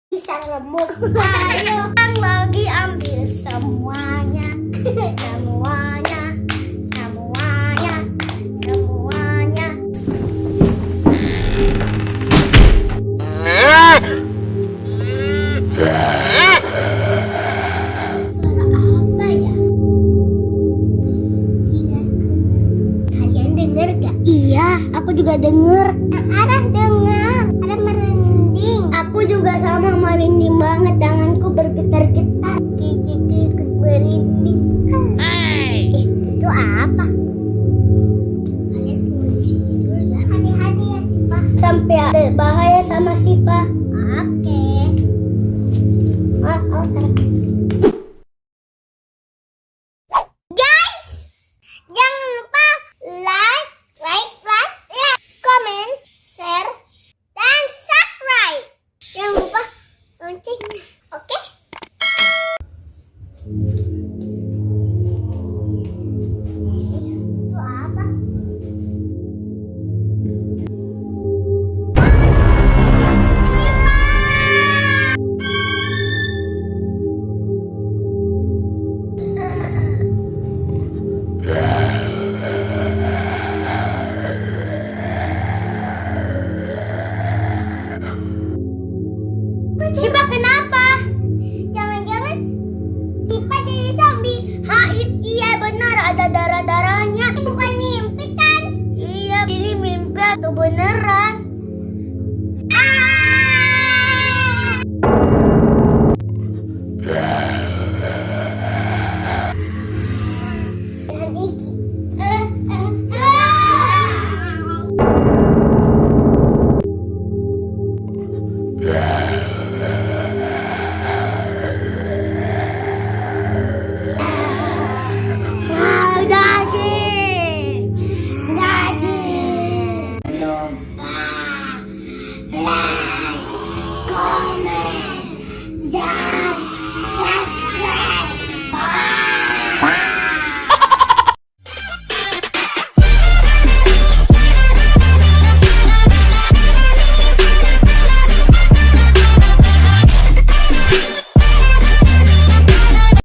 Pisang remuk. Ayo, lagi ambil semuanya. Semuanya. Semuanya. Semuanya. Suara apa ya? Kalian dengar gak? Iya, aku juga dengar. Arah dengar. Arah merinding. Aku juga sama merinding banget. Tanganku bergetar-getar. Gigiku ikut merinding. Itu apa? Kalian tunggu di sini dulu ya. Hati-hati ya, Sipa. Sampai ada bahaya sama Sipa. Oke. Guys, jangan lupa like, comment, share, dan subscribe. Jangan lupa loncengnya, oke? Itu apa? Sipa, kenapa?